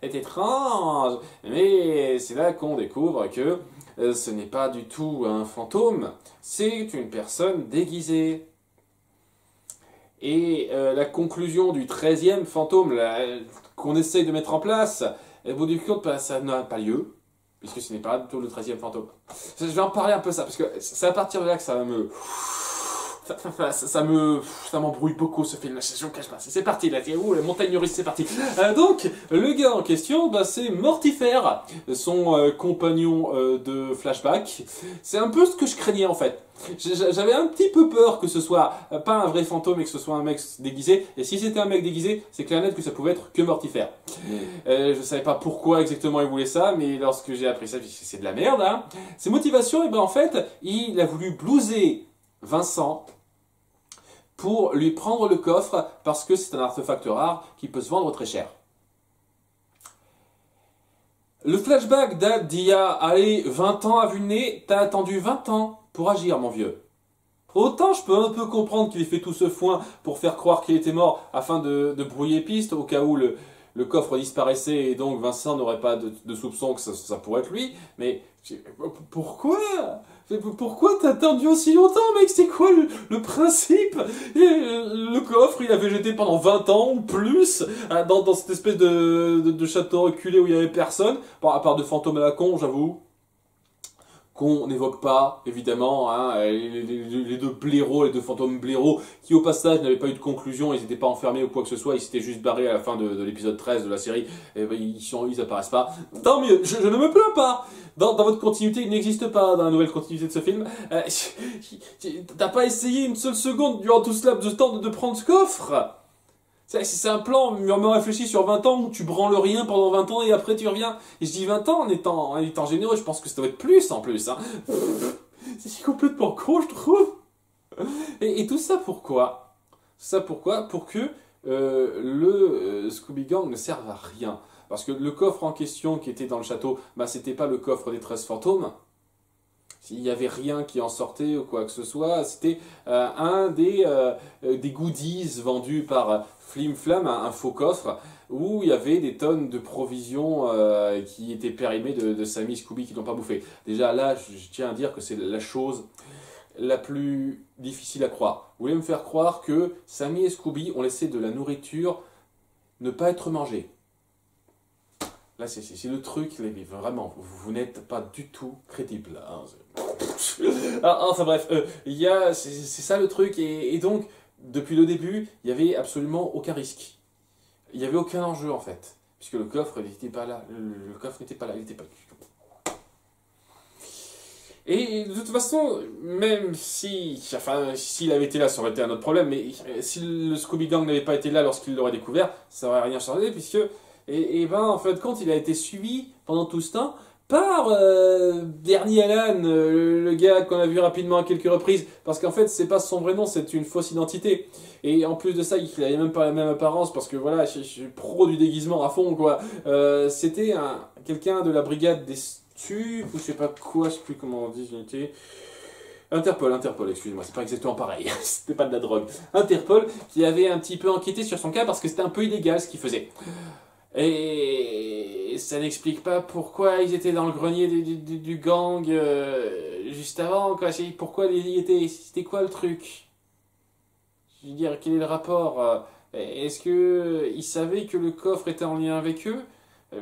C'est étrange. Mais c'est là qu'on découvre que ce n'est pas du tout un fantôme, c'est une personne déguisée. Et la conclusion du 13e fantôme qu'on essaye de mettre en place, au bout du compte, ça n'a pas lieu. Puisque ce n'est pas du tout le 13e fantôme. Je vais en parler un peu ça, parce que c'est à partir de là que ça me... Ça m'embrouille beaucoup ce film, je ne cache pas. C'est parti là, la montagne russe, c'est parti. Donc, le gars en question, c'est Mortifère, son compagnon de flashback. C'est un peu ce que je craignais en fait. J'avais un petit peu peur que ce soit pas un vrai fantôme et que ce soit un mec déguisé. Et si c'était un mec déguisé, c'est clair net que ça pouvait être que Mortifère. Je savais pas pourquoi exactement il voulait ça, mais lorsque j'ai appris ça, c'est de la merde, hein. Ses motivations, et en fait, il a voulu blouser Vincent pour lui prendre le coffre parce que c'est un artefact rare qui peut se vendre très cher. Le flashback date d'il y a, allez, 20 ans à vue de nez. T'as attendu 20 ans pour agir, mon vieux. Autant je peux un peu comprendre qu'il ait fait tout ce foin pour faire croire qu'il était mort afin de brouiller piste au cas où le coffre disparaissait et donc Vincent n'aurait pas de soupçon que ça pourrait être lui. Mais pourquoi ? Pourquoi t'as attendu aussi longtemps, mec? C'est quoi le principe? Le coffre, il a végété pendant 20 ans ou plus dans cette espèce de château reculé où il y avait personne, à part de fantômes à la con, j'avoue. Qu'on n'évoque pas, évidemment, hein, les deux blaireaux, les deux fantômes blaireaux, qui au passage n'avaient pas eu de conclusion, ils n'étaient pas enfermés ou quoi que ce soit, ils s'étaient juste barrés à la fin de l'épisode 13 de la série, et ils apparaissent pas. Tant mieux, je ne me plains pas. Dans votre continuité, il n'existe pas dans la nouvelle continuité de ce film. T'as pas essayé une seule seconde durant tout ce laps de temps de prendre ce coffre? C'est un plan mûrement réfléchi sur 20 ans où tu branles rien pendant 20 ans et après tu reviens. Et je dis 20 ans en étant généreux, je pense que ça doit être plus en plus. Hein. C'est complètement con, je trouve. Et tout ça pourquoi? Ça pourquoi? Pour que le Scooby Gang ne serve à rien. Parce que le coffre en question qui était dans le château, bah c'était pas le coffre des 13 fantômes. Il n'y avait rien qui en sortait ou quoi que ce soit. C'était un des goodies vendus par Flim Flam, un faux coffre, où il y avait des tonnes de provisions qui étaient périmées de Sammy Scooby qui n'ont pas bouffé. Déjà là, je tiens à dire que c'est la chose la plus difficile à croire. Vous voulez me faire croire que Sammy et Scooby ont laissé de la nourriture ne pas être mangée. Là, c'est le truc, mais vraiment, vous n'êtes pas du tout crédible. Hein. Enfin bref, c'est ça le truc, et donc, depuis le début, il n'y avait absolument aucun risque. Il n'y avait aucun enjeu, en fait, puisque le coffre n'était pas là. Le coffre n'était pas là, il n'était pas du tout. Et de toute façon, même si, enfin, s'il avait été là, ça aurait été un autre problème, mais si le Scooby Gang n'avait pas été là lorsqu'il l'aurait découvert, ça n'aurait rien changé, puisque, et ben, en fin de compte, il a été suivi pendant tout ce temps par Bernie Allen, le gars qu'on a vu rapidement à quelques reprises, parce qu'en fait, c'est pas son vrai nom, c'est une fausse identité. Et en plus de ça, il avait même pas la même apparence, parce que voilà, je suis pro du déguisement à fond, quoi. C'était quelqu'un de la brigade des stupes, ou je sais pas quoi, je sais plus comment on dit, unité. Interpol, excusez-moi, c'est pas exactement pareil, c'était pas de la drogue. Interpol, qui avait un petit peu enquêté sur son cas, parce que c'était un peu illégal ce qu'il faisait. Et ça n'explique pas pourquoi ils étaient dans le grenier du gang juste avant, quoi. Pourquoi ils y étaient, c'était quoi le truc? Je veux dire, quel est le rapport? Est-ce que ils savaient que le coffre était en lien avec eux?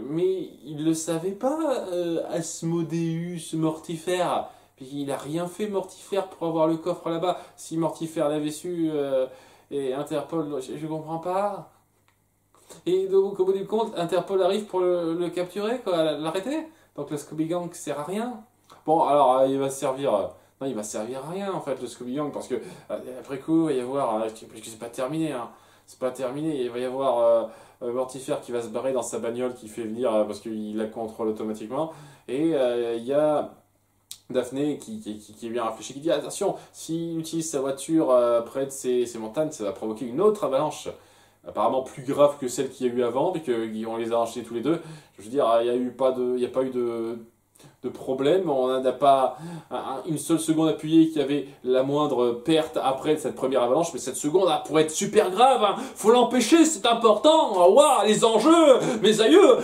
Mais ils le savaient pas, Asmodeus Mortifère. Puis il a rien fait, Mortifère, pour avoir le coffre là-bas. Si Mortifère l'avait su, et Interpol, je comprends pas. Et donc, au bout du compte, Interpol arrive pour le capturer, quoi, l'arrêter. Donc le Scooby Gang sert à rien. Bon, alors, il va servir... non, il va servir à rien, en fait, le Scooby Gang, parce que, après coup, il va y avoir... parce que c'est pas terminé, hein. C'est pas terminé. Il va y avoir Mortifère qui va se barrer dans sa bagnole, qui fait venir, parce qu'il la contrôle automatiquement. Et il y a... Daphné qui vient réfléchir, qui dit attention, s'il utilise sa voiture près de ces montagnes, ça va provoquer une autre avalanche, apparemment plus grave que celle qu'il y a eu avant, et qu'on les a enchaînés tous les deux. Je veux dire, il n'y a pas eu de problème, on n'a pas une seule seconde appuyée qu'il y avait la moindre perte après cette première avalanche, mais cette seconde pourrait être super grave, hein. Faut l'empêcher, c'est important, waouh, les enjeux, mes aïeux.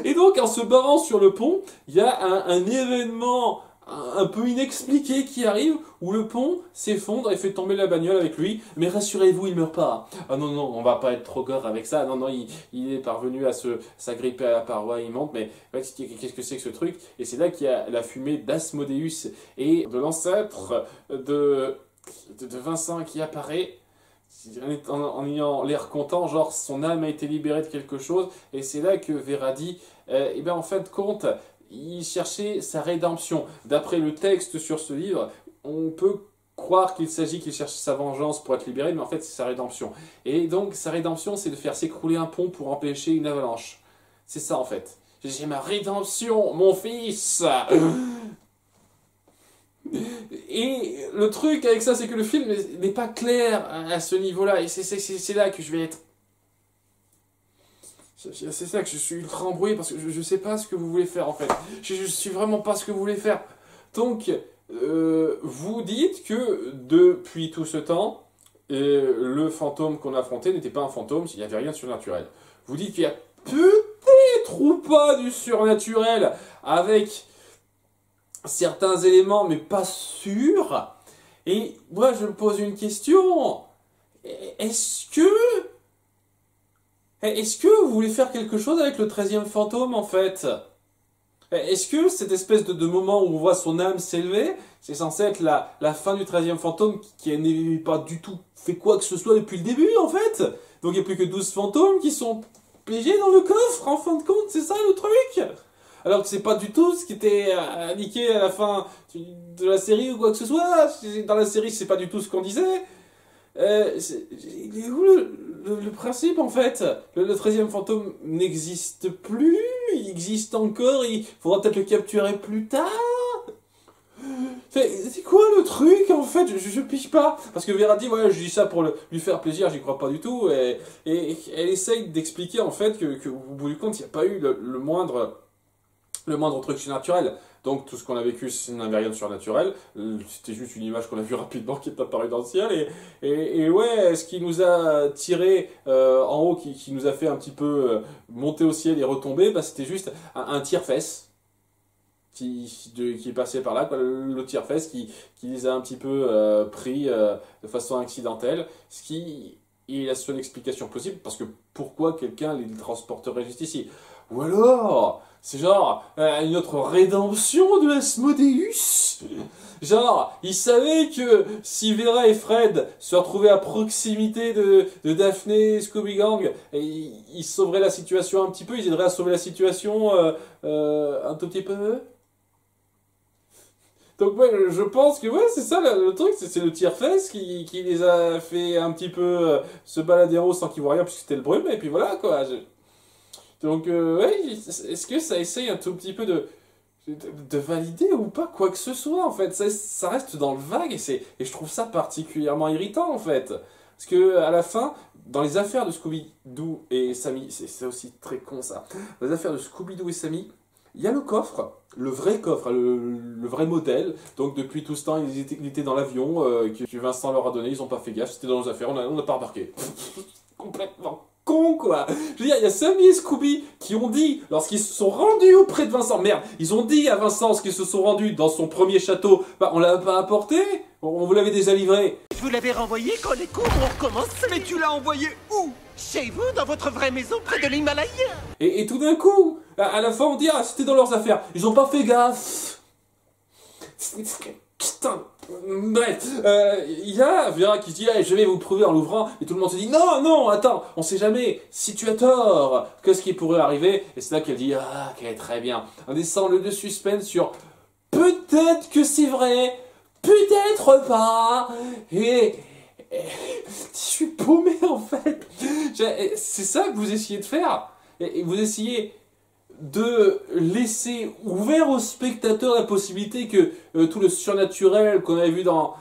Et donc, en se barrant sur le pont, il y a un événement un peu inexpliqué qui arrive, où le pont s'effondre et fait tomber la bagnole avec lui. Mais rassurez-vous, il meurt pas. Ah non, non, on va pas être trop gore avec ça. Non, non, il est parvenu à s'agripper à la paroi, il monte. Mais qu'est-ce que c'est que ce truc? Et c'est là qu'il y a la fumée d'Asmodeus et de l'ancêtre de Vincent qui apparaît. En ayant l'air content, genre son âme a été libérée de quelque chose, et c'est là que Vera dit, eh bien en fin de compte, il cherchait sa rédemption. D'après le texte sur ce livre, on peut croire qu'il cherche sa vengeance pour être libéré, mais en fait c'est sa rédemption. Et donc sa rédemption, c'est de faire s'écrouler un pont pour empêcher une avalanche. C'est ça en fait. J'ai ma rédemption, mon fils. Et le truc avec ça, c'est que le film n'est pas clair à ce niveau-là, et c'est là que je vais être... C'est ça que je suis ultra embrouillé, parce que je sais pas ce que vous voulez faire, en fait. Je suis vraiment pas ce que vous voulez faire. Donc, vous dites que, depuis tout ce temps, le fantôme qu'on a affronté n'était pas un fantôme, il n'y avait rien de surnaturel. Vous dites qu'il y a peut-être ou pas du surnaturel, avec... certains éléments, mais pas sûrs. Et moi, je me pose une question. Est-ce que vous voulez faire quelque chose avec le 13e fantôme, en fait? Est-ce que cette espèce de moment où on voit son âme s'élever, c'est censé être la fin du 13e fantôme qui n'est pas du tout fait quoi que ce soit depuis le début, en fait? Donc il n'y a plus que 12 fantômes qui sont piégés dans le coffre, en fin de compte, c'est ça le truc? Alors que c'est pas du tout ce qui était indiqué à la fin de la série ou quoi que ce soit. Dans la série, c'est pas du tout ce qu'on disait. Il est où le principe, en fait? Le 13e fantôme n'existe plus. Il existe encore. Il faudra peut-être le capturer plus tard. C'est quoi le truc en fait? Je pige pas. Parce que Vera dit, ouais, je dis ça pour lui faire plaisir, j'y crois pas du tout. Et elle essaye d'expliquer en fait que au bout du compte, il n'y a pas eu le moindre truc surnaturel. Donc tout ce qu'on a vécu, ce n'avait rien de surnaturel. C'était juste une image qu'on a vue rapidement qui est apparue dans le ciel. Et ouais, ce qui nous a tiré en haut, qui nous a fait un petit peu monter au ciel et retomber, bah, c'était juste un tire-fesse. Qui est passé par là, quoi, le tire-fesse qui les a un petit peu pris de façon accidentelle, ce qui est la seule explication possible, parce que pourquoi quelqu'un les transporterait juste ici? Ou alors, c'est genre une autre rédemption de Asmodeus. Genre, il savait que si Vera et Fred se retrouvaient à proximité de Daphné et Scooby Gang, ils sauveraient la situation un petit peu, ils aideraient à sauver la situation un tout petit peu. Donc ouais, je pense que ouais, c'est ça le truc, c'est le tire-fesse qui les a fait un petit peu se balader en haut sans qu'ils voient rien puisque c'était le brume, et puis voilà quoi. Donc ouais, est-ce que ça essaye un tout petit peu de valider ou pas quoi que ce soit en fait? Ça reste dans le vague et je trouve ça particulièrement irritant en fait. Parce que à la fin, dans les affaires de Scooby-Doo et Sammy, c'est aussi très con ça, dans les affaires de Scooby-Doo et Sammy, il y a le coffre, le vrai coffre, le vrai modèle. Donc depuis tout ce temps, il était dans l'avion que Vincent leur a donné, ils n'ont pas fait gaffe, c'était dans nos affaires, on n'a pas remarqué. Complètement con quoi. Je veux dire, il y a Sammy et Scooby qui ont dit, lorsqu'ils se sont rendus auprès de Vincent, merde, ils ont dit à Vincent ce qu'ils se sont rendus dans son premier château, bah on l'a pas apporté, on vous l'avait déjà livré. Je vous l'avais renvoyé quand les cours ont recommencé. Mais tu l'as envoyé où? Chez vous, dans votre vraie maison, près de l'Himalaya. Et tout d'un coup, à la fin, on dit, ah, c'était dans leurs affaires. Ils ont pas fait gaffe. Putain. Bref, il y a Vera qui se dit, hey, je vais vous prouver en l'ouvrant. Et tout le monde se dit, non, non, attends, on sait jamais. Si tu as tort, qu'est-ce qui pourrait arriver? Et c'est là qu'elle dit, ah, ok, très bien. On descend le suspense sur, peut-être que c'est vrai, peut-être pas. Et je suis paumé en fait. C'est ça que vous essayez de faire. Et vous essayez de laisser ouvert aux spectateurs la possibilité que tout le surnaturel qu'on avait vu dans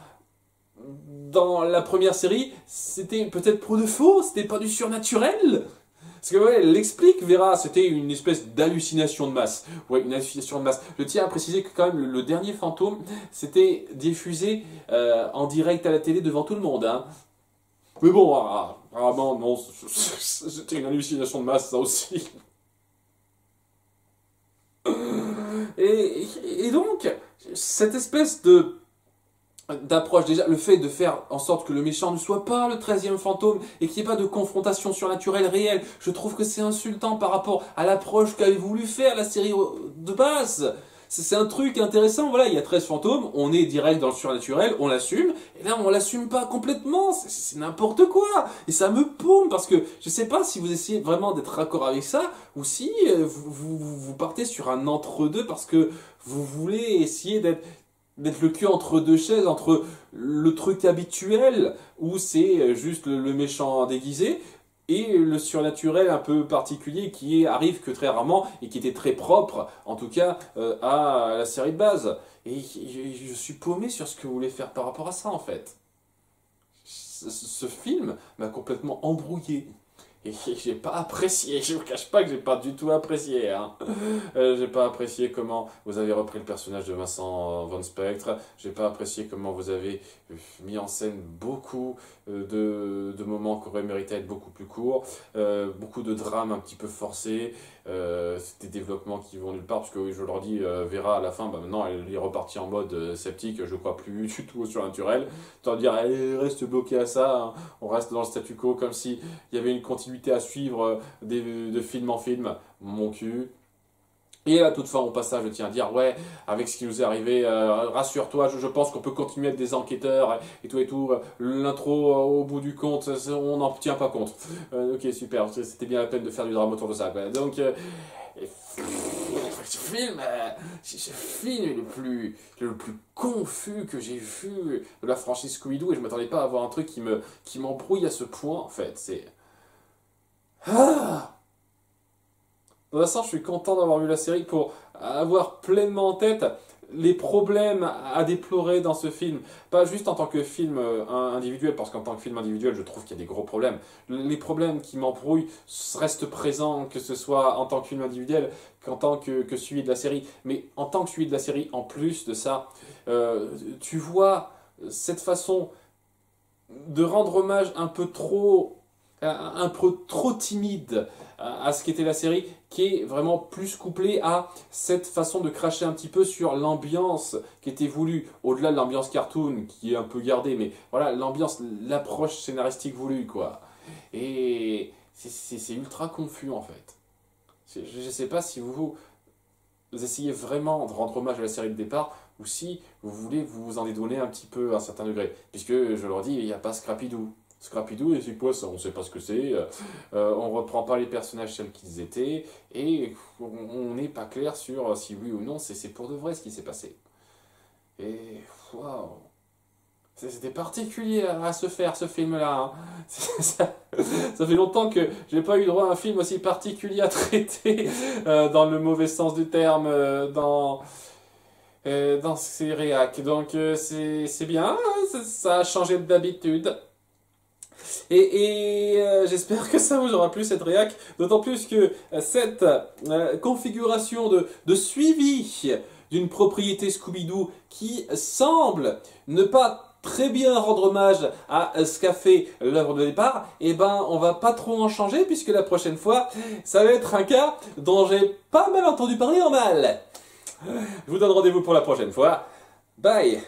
la première série, c'était peut-être pour de faux, c'était pas du surnaturel. Parce que ouais, elle l'explique, Vera, c'était une espèce d'hallucination de masse. Ouais, une hallucination de masse. Je tiens à préciser que quand même le dernier fantôme, c'était diffusé en direct à la télé devant tout le monde. Hein. Mais bon, apparemment, non, c'était une hallucination de masse, ça aussi. Et donc, cette espèce d'approche, déjà, le fait de faire en sorte que le méchant ne soit pas le 13e fantôme et qu'il n'y ait pas de confrontation surnaturelle réelle, je trouve que c'est insultant par rapport à l'approche qu'avait voulu faire la série de base. C'est un truc intéressant, voilà, il y a 13 fantômes, on est direct dans le surnaturel, on l'assume, et là on l'assume pas complètement, c'est n'importe quoi, et ça me paume, parce que je sais pas si vous essayez vraiment d'être raccord avec ça, ou si vous partez sur un entre-deux, parce que vous voulez essayer d'être le cul entre deux chaises, entre le truc habituel, où c'est juste le méchant déguisé, et le surnaturel un peu particulier qui arrive que très rarement et qui était très propre, en tout cas, à la série de base. Et je suis paumé sur ce que vous voulez faire par rapport à ça, en fait. Ce film m'a complètement embrouillé. Et j'ai pas apprécié, je vous cache pas que j'ai pas du tout apprécié. Hein. J'ai pas apprécié comment vous avez repris le personnage de Vincent Von Spectre. J'ai pas apprécié comment vous avez mis en scène beaucoup de moments qui auraient mérité d'être beaucoup plus courts. Beaucoup de drames un petit peu forcés. C'est des développements qui vont nulle part. Parce que je leur dis, Vera à la fin, bah, maintenant elle est repartie en mode sceptique. Je crois plus du tout au surnaturel. Tant dire, elle reste bloquée à ça. Hein. On reste dans le statu quo comme si il y avait une continuité à suivre de film en film, mon cul. Et à toute fin, au passage, je tiens à dire, ouais, avec ce qui nous est arrivé, rassure-toi, je pense qu'on peut continuer à être des enquêteurs et tout. L'intro, au bout du compte, on n'en tient pas compte. Ok, super, c'était bien la peine de faire du drame autour de ça. Quoi. Donc, ce film est le plus confus que j'ai vu de la franchise Scooby-Doo, et je m'attendais pas à avoir un truc qui m'embrouille à ce point, en fait. C'est... Ah! Dans un sens, je suis content d'avoir vu la série pour avoir pleinement en tête les problèmes à déplorer dans ce film, pas juste en tant que film individuel, parce qu'en tant que film individuel, je trouve qu'il y a des gros problèmes. Les problèmes qui m'embrouillent restent présents, que ce soit en tant que film individuel qu'en tant que suivi de la série. Mais en tant que suivi de la série, en plus de ça, tu vois cette façon de rendre hommage un peu trop timide à ce qu'était la série, qui est vraiment plus couplé à cette façon de cracher un petit peu sur l'ambiance qui était voulue, au-delà de l'ambiance cartoon qui est un peu gardée, mais voilà, l'ambiance, l'approche scénaristique voulue, quoi. Et c'est ultra confus, en fait. Je ne sais pas si vous essayez vraiment de rendre hommage à la série de départ, ou si vous voulez vous en dédouaner un petit peu à un certain degré. Puisque, je leur dis, il n'y a pas Scrappy-Doo. Scrappy-Doo, et c'est quoi ça? On ne sait pas ce que c'est. On ne reprend pas les personnages tels qu'ils étaient. Et on n'est pas clair sur si oui ou non c'est pour de vrai ce qui s'est passé. Et waouh! C'était particulier à se faire, ce film-là. Hein. Ça fait longtemps que j'ai pas eu droit à un film aussi particulier à traiter, dans le mauvais sens du terme, dans ces réacs. Donc c'est bien, ça a changé d'habitude. Et j'espère que ça vous aura plu, cette réac, d'autant plus que cette configuration de suivi d'une propriété Scooby-Doo qui semble ne pas très bien rendre hommage à ce qu'a fait l'œuvre de départ, et ben on va pas trop en changer, puisque la prochaine fois, ça va être un cas dont j'ai pas mal entendu parler en mal. Je vous donne rendez-vous pour la prochaine fois. Bye!